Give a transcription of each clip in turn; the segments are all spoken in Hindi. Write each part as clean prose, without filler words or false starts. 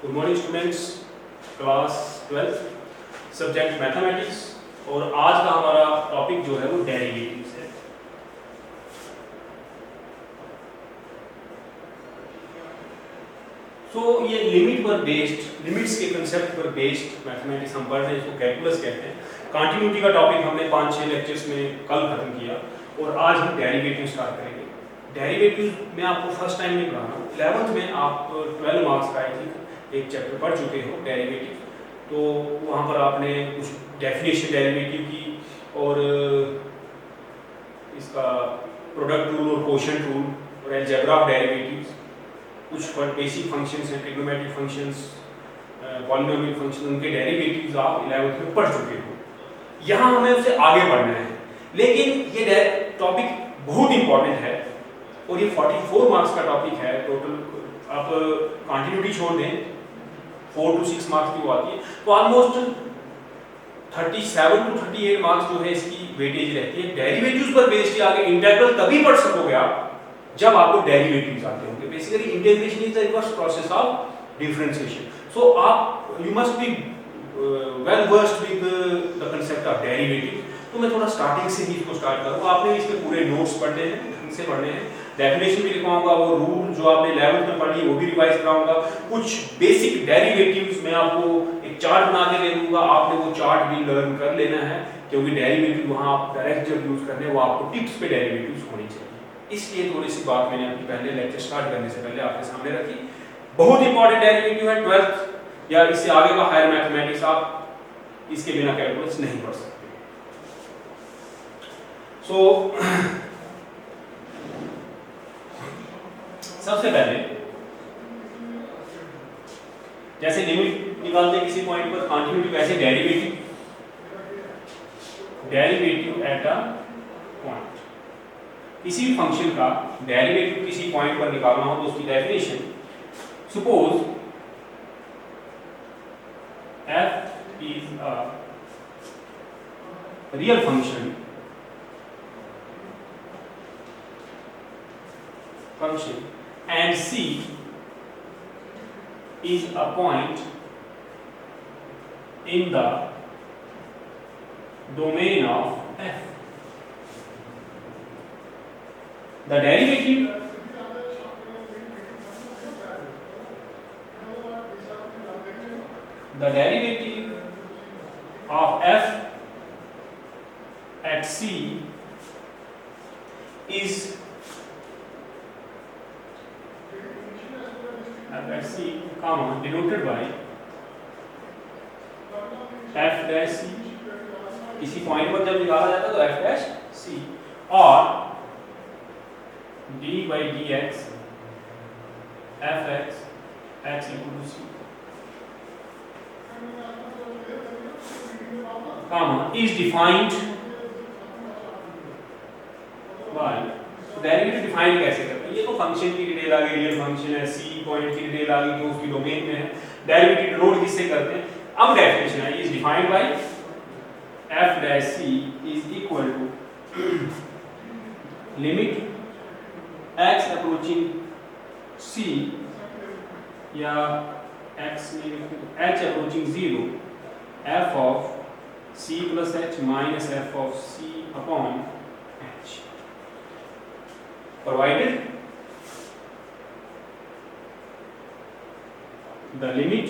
Good morning students, class 12 subject mathematics. और आज का हमारा टॉपिक जो है वो डेरिवेटिव्स है। सो ये लिमिट पर बेस्ड, लिमिट्स के कंसेप्ट पर बेस्ड मैथमेटिक्स हम पढ़ रहे हैं, इसको कैलकुलस कहते हैं। कंटिन्यूटी का टॉपिक हमने 5-6 लेक्चर्स में कल खत्म किया और आज हम डेरिवेटिव स्टार्ट करेंगे। डेरिवेटिव मैं आपको फर्स्ट टाइम नहीं पढ़ा रहा हूँ, 11th में आप 12 मार्क्स का आई थिंक एक चैप्टर पढ़ चुके हो डेरिवेटिव, तो वहाँ पर आपने कुछ डेफिनेशन डेरिवेटिव की और इसका प्रोडक्ट रूल और कोशेंट रूल और अलजेब्रा ऑफ डेरिवेटिव्स, कुछ बेसिक फंक्शंस हैं, ट्रिग्नोमेट्रिक फंक्शंस, पॉलिनोमियल फंक्शन, उनके डेरिवेटिव्स आप 11th में पढ़ चुके हो। यहाँ हमें उससे आगे बढ़ना है, लेकिन ये टॉपिक बहुत इंपॉर्टेंट है और ये 44 मार्क्स का टॉपिक है टोटल। आप कंटिन्यूटी छोड़ दें, 4 to 6 मार्क्स की वो आती है, तो ऑलमोस्ट 37 to 38 मार्क्स जो है इसकी वेटेज रहती है। डेरिवेटिव्स पर बेस्ड आगे इंटीग्रल तभी पढ़ सकोगे आप जब आपको डेरिवेटिव्स आते होंगे। Basically integration is the reverse process of differentiation. So आप you must be well versed with the concept of derivative. तो मैं थोड़ा स्टार्टिंग से ही इसको स्टार्ट करूंगा। आपने इसके पूरे नोट्स पढ़ने हैं, ढंग से पढ़ने हैं, डेफिनेशन भी लिखवाऊंगा, वो रूल जो आपने 11th में पढ़ी वो भी रिवाइज कराऊंगा। कुछ बेसिक डेरिवेटिव्स मैं आपको एक चार्ट बना के दे दूंगा, आपने वो चार्ट भी लर्न कर लेना है, क्योंकि डेरिवेटिव वहां आप डायरेक्ट जब यूज करने वो आपको टिप्स पे डेरिवेटिव्स होनी चाहिए। इसलिए थोड़ी सी बात मैंने अपनी पहले लेक्चर स्टार्ट करने से पहले आपके सामने रखी। बहुत इंपॉर्टेंट डेरिवेटिव है 12th या इससे आगे का हायर मैथमेटिक्स, आप इसके बिना कैलकुलस नहीं पढ़ सकते। सो सबसे पहले जैसे लिमिट निकालते किसी पॉइंट पर कंटिन्यूटी, वैसे डेरिवेटिव एट अ पॉइंट, किसी भी फंक्शन का डेरिवेटिव किसी पॉइंट पर निकालना हो तो उसकी definition, suppose f is a real function and C is a point in the domain of f. The derivative of f at C is at C, denoted by f dash C। किसी पॉइंट पर जब निकाला जाता है तो f dash C, और d by dx fx x equal to C, is defined by, derivative define कैसे करते हैं? ये तो फंक्शन की डिटेल आ गई, रियल फंक्शन है, सी पॉइंट की डिटेल आ गई जो उसकी डोमेन में है। डेरिवेटिव डिनोट किससे करते हैं? अब डेफिनेशन है, is defined by f dash c is equal to limit x approaching c या x h approaching 0 f of c plus h minus f of c upon h, provided the limit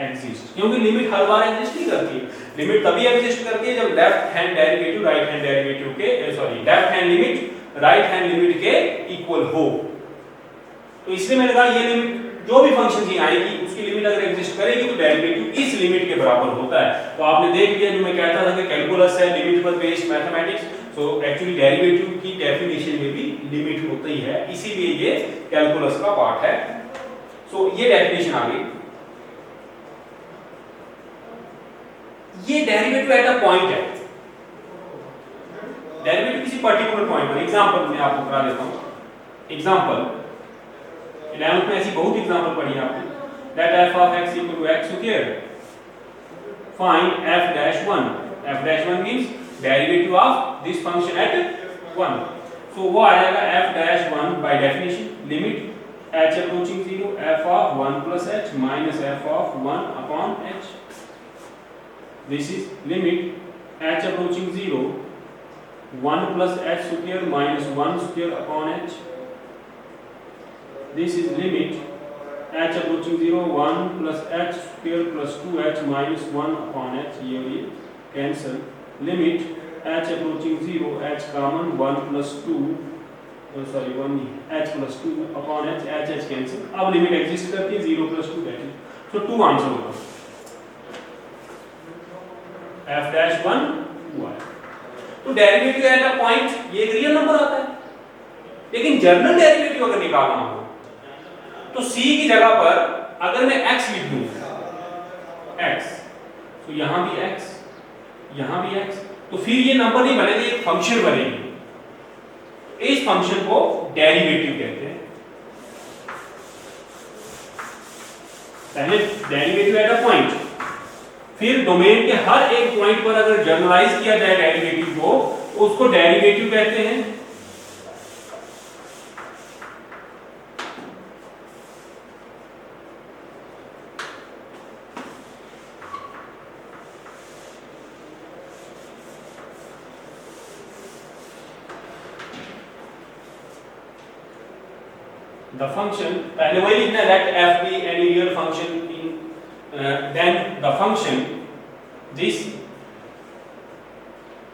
exists। क्योंकि लिमिट हर बार एग्जिस्ट नहीं करती, लिमिट तभी एग्जिस्ट करती है जब left hand derivative right hand derivative के left hand limit right hand limit के इक्वल हो। तो इसलिए मैंने कहा ये लिमिट जो भी फंक्शन की आएगी उसकी लिमिट अगर एग्जिस्ट करेगी तो डेरिवेटिव इस लिमिट के बराबर होता है। तो आपने देख लिया जो मैं कहता था कि कैलकुलस है लिमिट पर बेस्ड मैथमेटिक्स, तो एक्चुअली डेरिवेटिव की डेफिनेशन में भी लिमिट होती है, इसीलिए ये कैलकुलस का पार्ट है। सो ये डेफिनेशन आ गई। ये डेरिवेटिव एट अ पॉइंट है, डेरिवेटिव किसी पर्टिकुलर पॉइंट पर। एग्जांपल मैं आपको करा देता हूं। एग्जांपल 11th में ऐसी बहुत एग्जांपल पढ़ी है आपने। that f of x equal to x square, find f dash 1। f dash 1 means derivative of this function at 1। so वो आ जाएगा f dash 1 by definition limit h approaching 0 f of of 1 plus h minus f of 1 upon h. This is limit h approaching 0, 1 plus h square minus 1 square upon h. This is limit h approaching 0, 1 plus h square plus 2h minus 1 upon h. ये cancel. Limit h approaching 0, h common 1 plus 2 sorry 1 h plus 2 upon h, h cancel. अब लिमिट एग्जिस्ट करती है 0 plus 2 that is. So 2 answer होगा f dash 1 2 आया. तो डेरिवेटिव एट अ पॉइंट ये एक रियल नंबर आता है, लेकिन जर्नल डेरिवेटिव अगर निकालना हो तो c की जगह पर अगर मैं x लिख दूं x, तो यहां भी x यहां भी x, तो फिर ये नंबर नहीं बनेगा, एक फंक्शन बनेगी. इस फंक्शन को डेरिवेटिव कहते हैं. पहले डेरिवेटिव एट अ पॉइंट, फिर डोमेन के हर एक पॉइंट पर अगर जनरलाइज किया जाए डेरिवेटिव को, उसको डेरिवेटिव कहते हैं. The function, पहले वही लिखना है that f be any real function in then the function this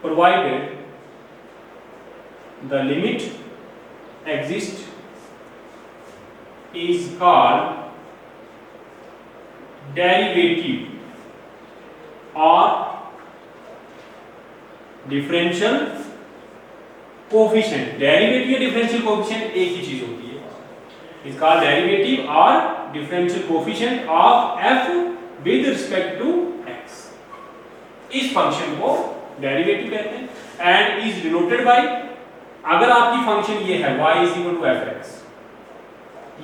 provided the limit exists is called derivative or differential coefficient. Derivative या differential coefficient एक ही चीज होती है. is called derivative or differential coefficient of f with respect to x. इस फंक्शन को डेरिवेटिव कहते हैं and is denoted by, अगर आपकी फंक्शन ये है y is equal to fx,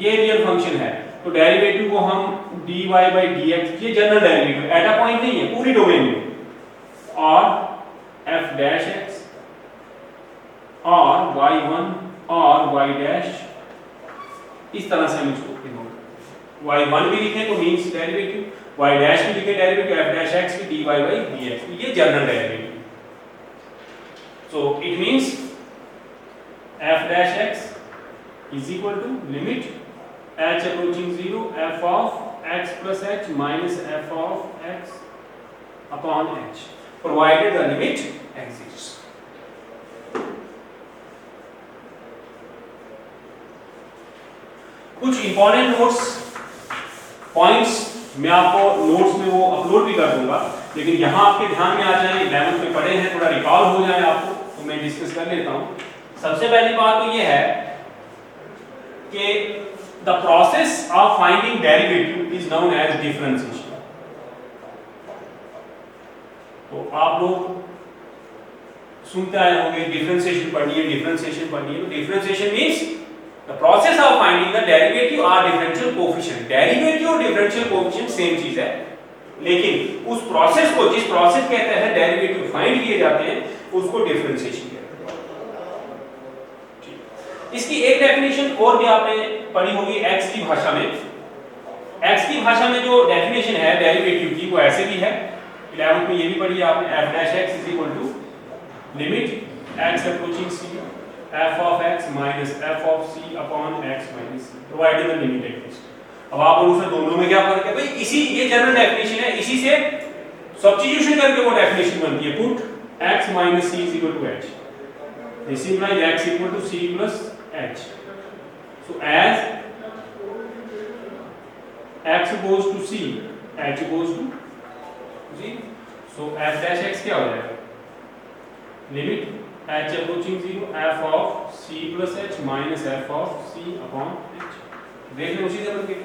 ये रियल फंक्शन है, तो डेरिवेटिव को हम dy by dx, ये general derivative eight a point नहीं है, पूरी डोमेन में, और f dash x और y1 और y dash, इस तरह से हम इसको y1 भी लिखें तो मींस डेरिवेटिव, y डैश भी लिखें डेरिवेटिव, f dash x भी dy by dx, ये general derivative. So it means f dash x is equal to limit h approaching 0 f of x plus h minus f of x upon h provided the limit exists. कुछ इंपॉर्टेंट नोट्स पॉइंट्स मैं आपको नोट्स में वो अपलोड भी कर दूंगा, लेकिन यहाँ आपके ध्यान में आ जाए, 11th में पढ़े हैं, थोड़ा रिकॉल हो जाए आपको, तो मैं डिस्कस कर लेता हूँ. सबसे पहली बात तो ये है कि the process of finding derivative is known as differentiation. तो आप लोग सुनते आए होंगे डिफरेंशिएशन पढ़नी है, डिफरेंशिएशन पढ़नी है. तो differentiation means the process of finding the derivative or differential coefficient. Derivative और डिफरेंशियल कोएफिशिएंट सेम चीज है, लेकिन उस प्रोसेस को, जिस प्रोसेस कहते हैं डेरिवेटिव फाइंड किए जाते हैं, उसको डिफरेंशिएशन कहते हैं. इसकी एक डेफिनेशन और भी आपने पढ़ी होगी x की भाषा में. x की भाषा में जो डेफिनेशन है डेरिवेटिव की, वो ऐसे भी है. 11th में ये भी पढ़ी आपने, f dash x is equal to limit x approaching c f of x minus f of c upon x minus c provided the limit exists. अब आप लोगों से दोनों में क्या फर्क है भाई? इसी, ये जनरल डेफिनेशन है, इसी से सब्स्टिट्यूशन करके वो डेफिनेशन बनती है. Put x minus c is equal to h. This implies x equal to c plus h. So as x goes to c, h goes to 0. So f dash x क्या हो जाएगा? Limit h approaching 0 f of c plus h minus f of c upon h. देख लो उसी से बनके.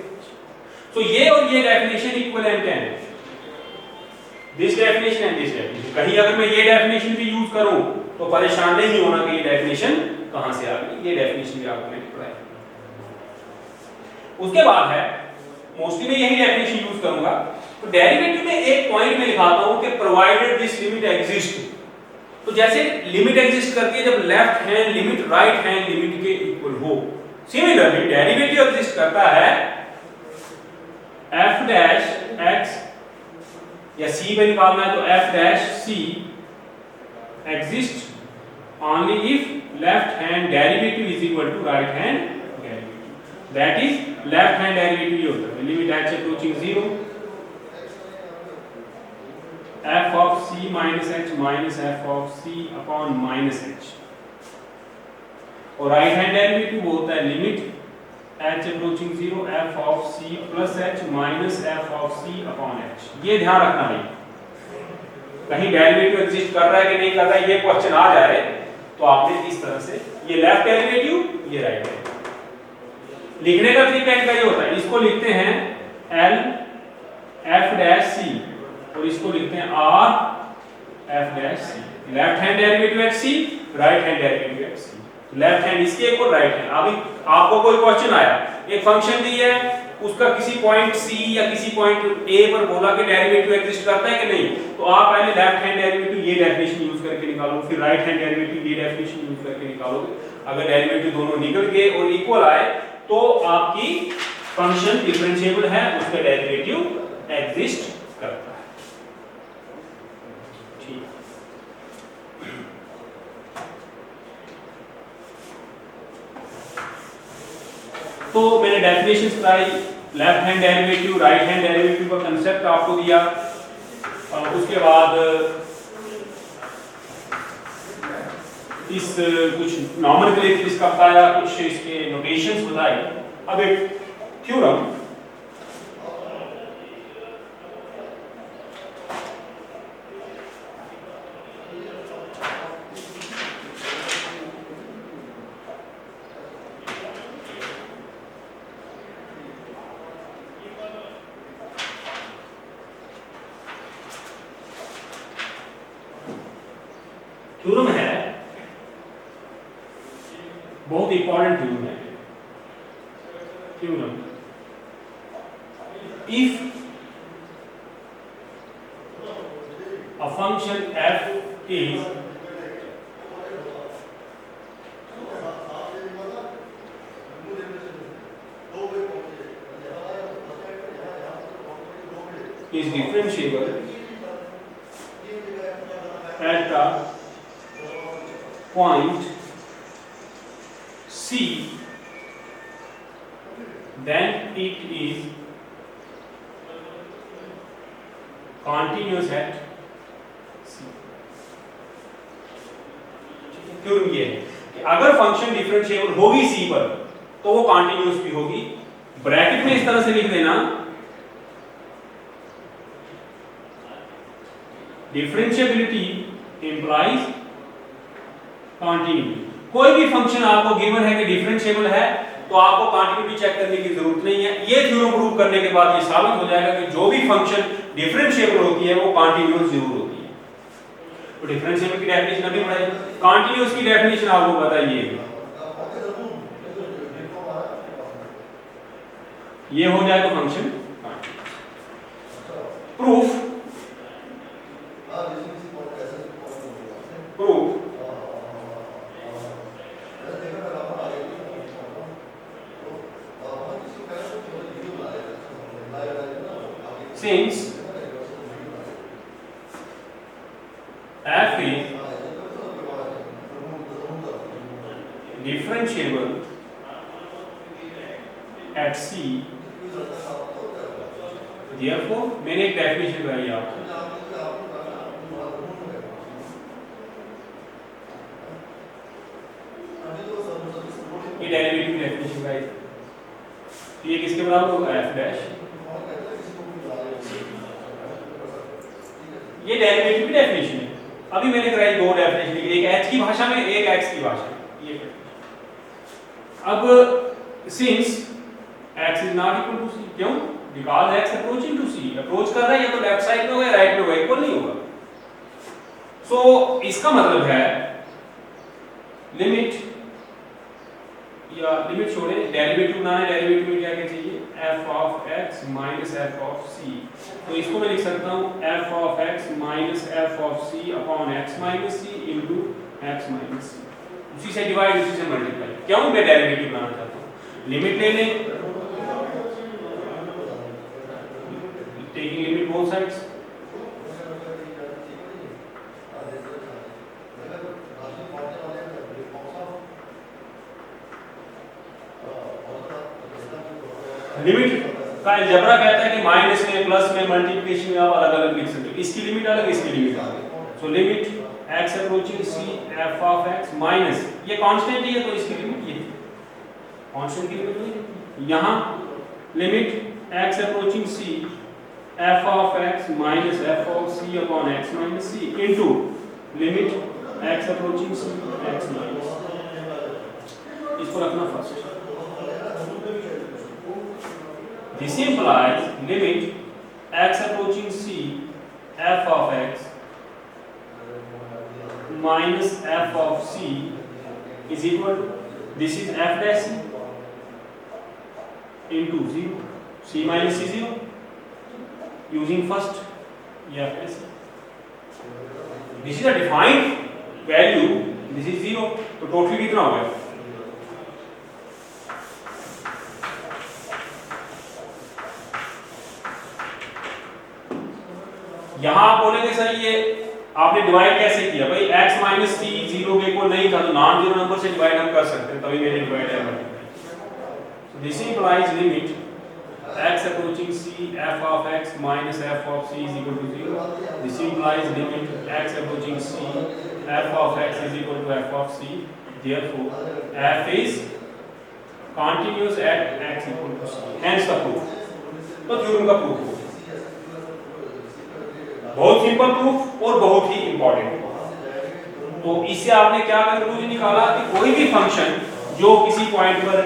So ये और ये डेफिनेशन इक्विवेलेंट है. This definition and this definition. कहीं अगर मैं ये डेफिनेशन भी यूज करूं तो परेशान नहीं होना कि ये डेफिनेशन कहां से आ गई. ये डेफिनेशन भी आपको मैंने पढ़ाया. उसके बाद है, मोस्टली मैं यही डेफिनेशन यूज करूंगा. तो डेरिवेटिव में एक पॉइंट में लिखाता हूं कि प्रोवाइडेड दिस लिमिट एग्जिस्ट. तो जैसे लिमिट एग्जिस्ट करती है जब left hand limit right hand limit के इक्वल हो, सिमिलरली डेरिवेटिव एग्जिस्ट करता है सी पे निकालना है तो F dash C exist only if left hand derivative is equal to right hand derivative. That is left hand derivative ये होता है limit h approaching 0 f of c minus h minus f of c upon minus h और right hand derivative वो होता है limit h approaching 0 f of c plus h minus f of c upon h. ये ध्यान रखना है कहीं डेरिवेटिव एग्जिस्ट कर रहा है कि नहीं कर रहा है ये क्वेश्चन आ जाए तो आपने इस तरह से ये लेफ्ट डेरिवेटिव ये राइट डेरिवेटिव लिखने का तरीका इनका ये होता है इसको लिखते हैं L f डैश c और इसको लिखते हैं R f dash c left hand derivative eight c right hand derivative eight c left hand इसके एक और राइट हैंड अभी आपको कोई क्वेश्चन आया एक फंक्शन दी है उसका किसी पॉइंट C या किसी पॉइंट A पर बोला कि डेरिवेटिव एग्जिस्ट करता है कि नहीं तो आप पहले लेफ्ट हैंड डेरिवेटिव ये डेफिनेशन यूज करके निकालो फिर राइट हैंड डेरिवेटिव ये डेफिनेशन यूज करके निकालोगे अगर डेरिवेटिव दोनों निकल गए और इक्वल आए तो आपकी फंक्शन डिफरेंशिएबल है उसका डेरिवेटिव एग्जिस्ट करता है ठीक तो मैंने डेफिनेशंस बताई left hand derivative right hand derivative का कांसेप्ट आपको दिया उसके बाद इस कुछ नॉमेनक्लेचर इसका बताया कुछ इसके नोटेशंस बताए अब एक थ्योरम थ्योरम है बहुत इंपॉर्टेंट थ्योरम है theorem if a function f is differentiable at the point C then it is continuous at C. Theorem ये है कि अगर फंक्शन डिफरेंशिएबल होगी C पर तो वो कंटीन्यूअस भी होगी ब्रैकेट में इस तरह से लिख देना डिफरेंशिएबिलिटी इंप्लाइज कंटिन्यूटी कोई भी फंक्शन आपको गिवन है कि डिफरेंशिएबल है तो आपको कंटिन्यूटी चेक करने की जरूरत नहीं है ये थ्योरम प्रूव करने के बाद ये साबित हो जाएगा कि जो भी फंक्शन डिफरेंशिएबल होती है वो कंटिन्यूअस जरूर होती है तो डिफरेंशिएबल की डेफिनेशन अभी पढ़ाई कंटिन्यूअस की डेफिनेशन आपको बताइए ये हो जाए तो function proof since f is differentiable at C therefore मैंने एक डेफिनेशन बताई आपको ये डेरिवेटिव डेफिनेशन बताई ये किसके बराबर होगा f डैश ये डेरिवेटिव की डेफिनेशन है अभी मैंने कराई दो डेफिनेशन एक h की भाषा में एक x की भाषा में ये अब since x is not equal to c क्यों because x approaching to c approach कर रहा है या तो लेफ्ट साइड में होगा या राइट में होगा इक्वल नहीं होगा सो इसका मतलब है लिमिट या लिमिट छोड़े डेरिवेटिव बनाना है डेरिवेटिव में क्या क्या चाहिए f of x minus f of c तो इसको मैं लिख सकता हूँ f of x minus f of c upon x minus c into x minus c उसी से डिवाइड उसी से मल्टीप्लाई क्यों मैं डेरिवेटिव बनाना चाहता हूँ लिमिट ले लें taking limit both sides limit का अलजेब्रा कहता है कि माइनस में, प्लस में, मल्टीप्लिकेशन में आप अलग अलग लिख सकते हो, इसकी लिमिट अलग, इसकी लिमिट अलग। So limit x approaching c f of x minus, ये कांस्टेंट ही है तो इसकी लिमिट ये कांस्टेंट की लिमिट नहीं, यहाँ limit x approaching c f of x minus f of c upon x minus c into limit x approaching c x minus, इसको रखना first. This implies limit x approaching c f of x minus f of c is equal to, this is f dash c into 0, c minus c 0, using first f dash c. This is a defined value, this is 0, तो टोटली कितना हो गया? यहां आप बोलेंगे सर ये आपने डिवाइड कैसे किया? भाई x माइनस c 0 के इक्वल नहीं था तो नॉन जीरो नंबर से डिवाइड हम कर सकते हैं, तभी मैंने डिवाइड है। So this implies limit x approaching c f of x minus f of c is equal to 0. This implies limit x approaching c f of x is equal to f of c. Therefore f is continuous at x equal to c. Hence the proof. तो थ्योरम का प्रूफ बहुत सिंपल प्रूफ और बहुत ही इंपॉर्टेंट। तो इससे आपने क्या कंक्लूजन निकाला कि कोई भी फंक्शन जो किसी पॉइंट पर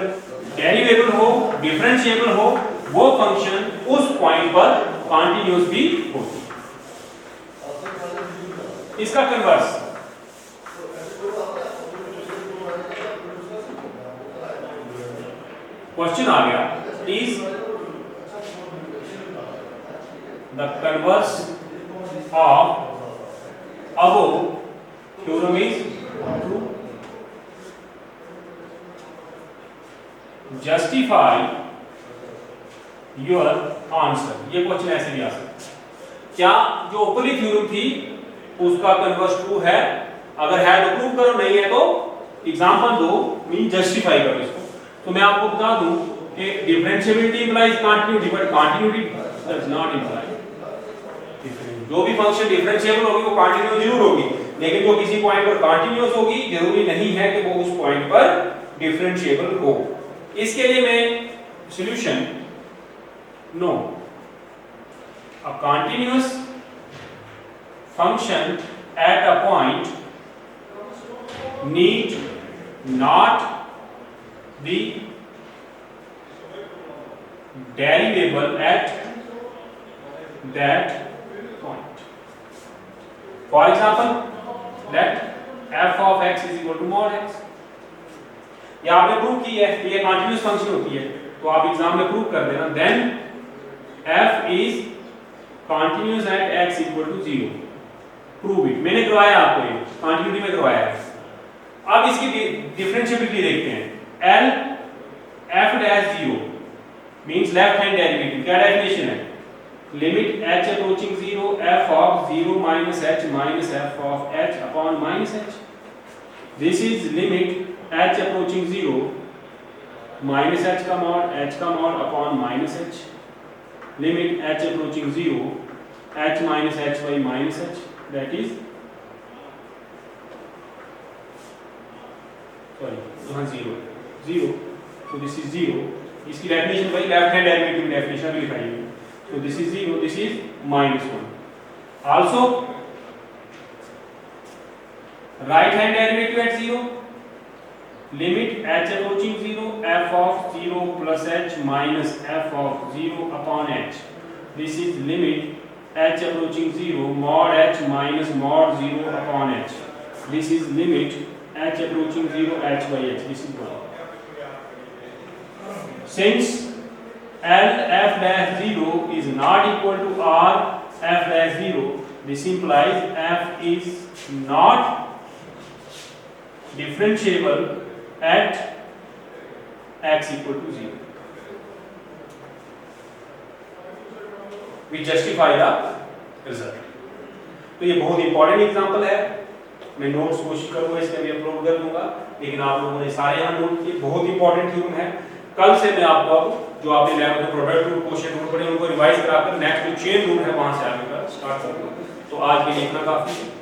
डेरिवेबल हो, डिफरेंशिएबल हो, वो फंक्शन उस पॉइंट पर कंटीन्यूअस भी होती है। इसका कन्वर्स क्वेश्चन आ गया, is the converse of above theorem is true. Justify your answer. ये क्वेश्चन ऐसे भी आ सकता है, क्या जो ऊपरी थ्योरम थी उसका कन्वर्स ट्रू है? अगर है तो प्रूव करो, नहीं है तो एग्जांपल दो, मीन जस्टिफाई करो इसको। तो मैं आपको बता दूं कि differentiability implies continuity, but continuity does not imply. जो भी फंक्शन डिफरेंशिएबल होगी वो कंटीन्यूअस जरूर होगी, लेकिन जो किसी पॉइंट पर कंटीन्यूअस होगी जरूरी नहीं है कि वो उस पॉइंट पर डिफरेंशिएबल हो। इसके लिए मैं solution no, a continuous function at a point need not be derivable at that point. For example, let f of x is equal to mod x. ये आपने प्रूव की है कि ये कंटीन्यूअस फंक्शन होती है, तो आप एग्जाम में प्रूव कर देना। Then f is continuous at x equal to 0. Prove it, मैंने करवाया आपको, ये कंटिन्यूटी में करवाया है। अब इसकी डिफरेंशिएबिलिटी देखते हैं। L f dash 0 means left hand derivative, क्या डेफिनेशन है? Limit h approaching 0 f of 0 minus h minus f of h upon minus h. This is limit h approaching 0 minus h का mod upon minus h. Limit h approaching 0 h minus h by minus h, that is यहाँ 0, so this is 0. इसकी डेफिनेशन भाई लेफ्ट हैंड डेरिवेटिव डेफिनेशन भी लिखाई है। So this is 0, this is minus 1. Also, right hand derivative at 0, limit h approaching 0, f of 0 plus h minus f of 0 upon h. This is limit h approaching 0, mod h minus mod 0 upon h. This is limit h approaching 0, h by h. This is 1. Since L f dash 0 is not equal to R f dash 0, this implies f is not differentiable at x equal to 0. We justify the result. तो ये बहुत इंपॉर्टेंट एग्जांपल है, मैं नोट्स कोशिश करूंगा इसमें भी अपलोड कर दूंगा, लेकिन आप लोगों ने सारे यहाँ नोट किए, बहुत इंपॉर्टेंट थ्योरम है। कल से मैं आपको अब जो आपने 11th में प्रोडक्ट रूल क्वोशिएंट रूल पढ़े उनको रिवाइज कराकर नेक्स्ट जो चेन रूल है वहां से आगे का स्टार्ट करूंगा। तो आज के लिए इतना काफी है।